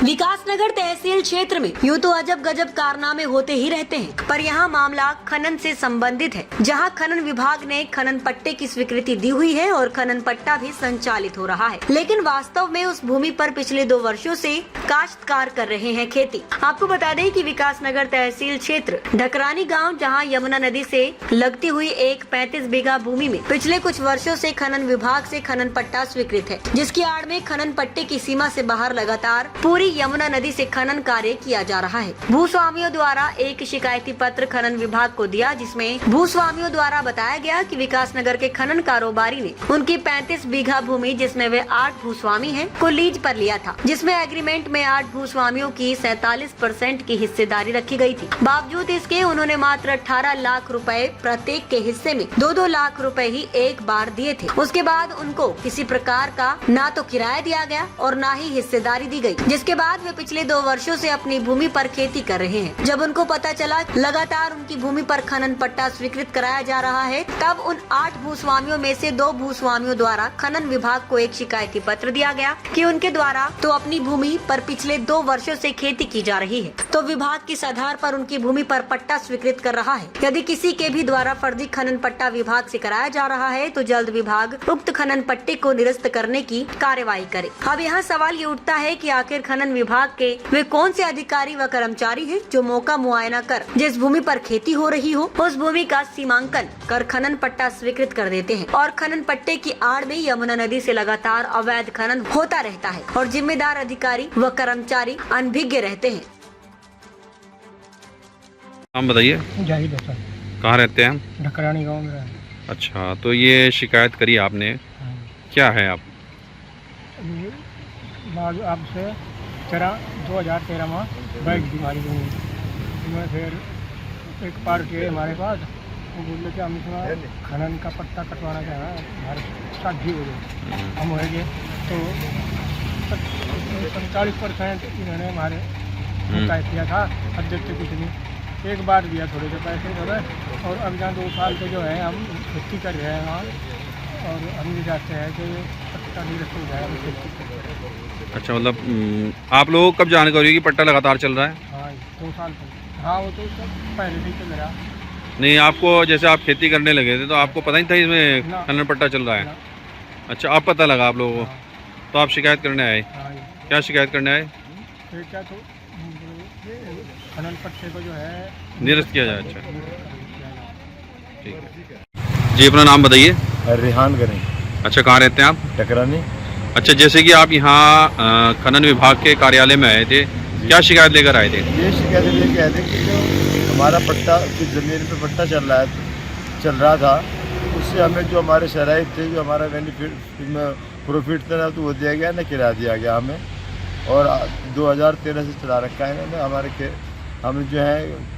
विकासनगर तहसील क्षेत्र में यूँ तो अजब गजब कारनामे होते ही रहते हैं, पर यहाँ मामला खनन से संबंधित है, जहाँ खनन विभाग ने खनन पट्टे की स्वीकृति दी हुई है और खनन पट्टा भी संचालित हो रहा है, लेकिन वास्तव में उस भूमि पर पिछले 2 वर्षों से काश्तकार कर रहे हैं खेती। आपको बता दें कि विकासनगर तहसील क्षेत्र ढकरानी गाँव, जहाँ यमुना नदी से लगती हुई एक 35 बीघा भूमि में पिछले कुछ वर्षों से खनन विभाग से खनन पट्टा स्वीकृत है, जिसकी आड़ में खनन पट्टे की सीमा से बाहर लगातार पूरी यमुना नदी से खनन कार्य किया जा रहा है। भूस्वामियों द्वारा एक शिकायती पत्र खनन विभाग को दिया, जिसमें भूस्वामियों द्वारा बताया गया कि विकासनगर के खनन कारोबारी ने उनकी 35 बीघा भूमि, जिसमें वे 8 भूस्वामी हैं, को लीज पर लिया था, जिसमें एग्रीमेंट में 8 भूस्वामियों की 47% की हिस्सेदारी रखी गई थी। बावजूद इसके उन्होंने मात्र 18 लाख रुपए प्रत्येक के हिस्से में 2-2 लाख रुपए ही एक बार दिए थे। उसके बाद उनको किसी प्रकार का ना तो किराया दिया गया और ना ही हिस्सेदारी दी गई, जिसके बाद वे पिछले 2 वर्षों से अपनी भूमि पर खेती कर रहे हैं। जब उनको पता चला लगातार उनकी भूमि पर खनन पट्टा स्वीकृत कराया जा रहा है, तब उन 8 भूस्वामियों में से 2 भूस्वामियों द्वारा खनन विभाग को एक शिकायती पत्र दिया गया कि उनके द्वारा तो अपनी भूमि पर पिछले 2 वर्षों से खेती की जा रही है, तो विभाग किस आधार पर उनकी भूमि पर पट्टा स्वीकृत कर रहा है। यदि किसी के भी द्वारा फर्जी खनन पट्टा विभाग से कराया जा रहा है, तो जल्द विभाग उक्त खनन पट्टे को निरस्त करने की कार्यवाही करे। अब यहाँ सवाल ये उठता है कि आखिर खनन विभाग के वे कौन से अधिकारी व कर्मचारी हैं जो मौका मुआयना कर जिस भूमि पर खेती हो रही हो उस भूमि का सीमांकन कर खनन पट्टा स्वीकृत कर देते हैं, और खनन पट्टे की आड़ में यमुना नदी से लगातार अवैध खनन होता रहता है और जिम्मेदार अधिकारी व कर्मचारी अनभिज्ञ रहते हैं। नाम बताइए। जाहिद हसन। कहाँ रहते हैं हम? ढकरानी गाँव में रहते हैं। अच्छा, तो ये शिकायत करी आपने, क्या है आप? बाद आपसे 2013 में बैग बीमारी हुई, मैं फिर एक पार्टी है हमारे पास, वो बोले कि हम इसमें खनन का पट्टा कटवाना चाह रहे हैं, हमारे शादी हो गई, हम हो गए तो 45% इन्होंने हमारे शिकायत किया था, अध्यक्ष कुछ नहीं, एक बार दिया थोड़े से पैसे थोड़े, और अब जहाँ 2 साल के जो है हम खेती कर रहे हैं वहाँ, और हम भी चाहते हैं कि पट्टा निरस्त हो जाए, हम खेती कर रहे हैं। अच्छा, मतलब आप लोगों को कब जानकारी होगी पट्टा लगातार चल रहा है? हाँ, 2 साल तक। हाँ, वो तो सब पहले से चल रहा। नहीं, आपको जैसे आप खेती करने लगे थे तो आपको पता नहीं था इसमें खनन पट्टा चल रहा है? अच्छा, अब पता लगा आप लोगों को, तो आप शिकायत करने आए? क्या शिकायत करने आए? क्या तो खनन पट्टे को जो है निरस्त किया जाए। अच्छा, ठीक है जी। अपना नाम बताइए। रेहान करें। अच्छा, कहाँ रहते हैं आप? टकरानी। अच्छा, जैसे कि आप यहाँ खनन विभाग के कार्यालय में आए थे, क्या शिकायत लेकर आए थे? ये शिकायत लेकर आए थे कि जो हमारा पट्टा जिस ज़मीन पे पट्टा चल रहा था, उससे हमें जो हमारे शराइ थे, जो हमारा बेनिफिट प्रॉफिट था ना, तो वो दिया गया ना, किराया दिया गया हमें, और 2013 से चला रखा है इन्होंने। हम जो है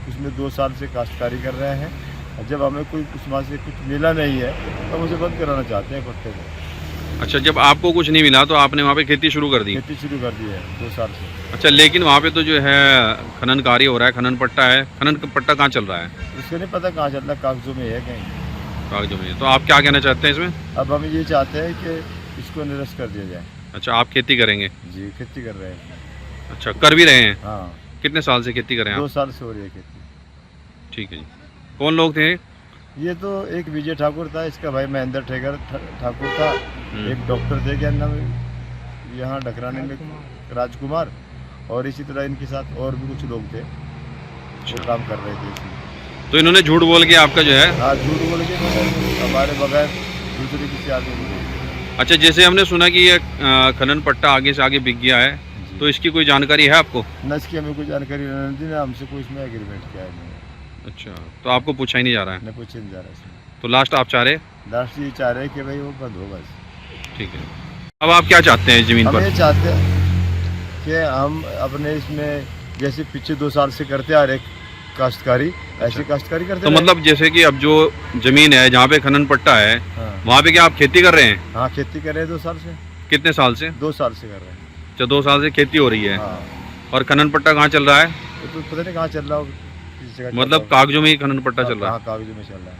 उसमें 2 साल से काश्तकारी कर रहे हैं, और जब हमें कोई उसमें से कुछ मिला नहीं है तो हम उसे बंद कराना चाहते हैं पट्टे को। अच्छा, जब आपको कुछ नहीं मिला तो आपने वहाँ पे खेती शुरू कर दी? खेती शुरू कर दी है 2 साल से। अच्छा, लेकिन वहाँ पे तो जो है खनन कार्य हो रहा है, खनन पट्टा है, खनन पट्टा कहाँ चल रहा है? उसको नहीं पता कहाँ चल रहा है, कागजों में है कहीं। कागजों में। तो आप क्या कहना चाहते हैं इसमें? अब हम ये चाहते हैं कि इसको निरस्त कर दिया जाए। अच्छा, आप खेती करेंगे? जी, खेती कर रहे हैं। अच्छा, कर भी रहे हैं? हाँ। कितने साल से खेती कर रहे हैं 2 आप? साल से हो रही है खेती। ठीक है जी। कौन लोग थे? ये तो एक विजय ठाकुर था, इसका भाई महेंद्र ठाकुर था, एक डॉक्टर थे, क्या नाम यहाँ ढकराने में, राजकुमार, और इसी तरह इनके साथ और भी कुछ लोग थे जो काम कर रहे थे इसमें। तो इन्होंने झूठ बोल के आपका जो है? हाँ, झूठ बोल के हमारे बगैर दूसरे किसी आदमी। अच्छा, जैसे हमने सुना कि ये खनन पट्टा आगे से आगे बिक गया है, तो इसकी कोई जानकारी है आपको? न, इसकी हमें कोई जानकारी नहीं दी, ना हमसे कोई इसमें एग्रीमेंट किया है। अच्छा, तो आपको पूछा ही नहीं जा रहा है? न, पूछे नहीं जा रहा इसमें। तो लास्ट आप चाह रहे? लास्ट ये चाह रहे हैं कि भाई वो बंद हो बस। ठीक है। अब आप क्या चाहते हैं ज़मीन पर? हम ये चाहते हैं कि हम अपने इसमें जैसे पीछे 2 साल से करते आ रहे काश्तकारी, ऐसी काश्तकारी करते। तो मतलब जैसे कि अब जो ज़मीन है जहाँ पे खनन पट्टा है, हाँ। वहाँ पे क्या आप खेती कर रहे हैं? हाँ, खेती कर रहे हैं 2 साल से। कितने साल से? 2 साल से कर रहे हैं। अच्छा, 2 साल से खेती हो रही है। हाँ। और खनन पट्टा कहाँ चल रहा है? तो पता नहीं कहाँ चल रहा हो, किसी जगह मतलब कागजों में ही खनन पट्टा चल रहा है? हाँ, कागजों में चल रहा है।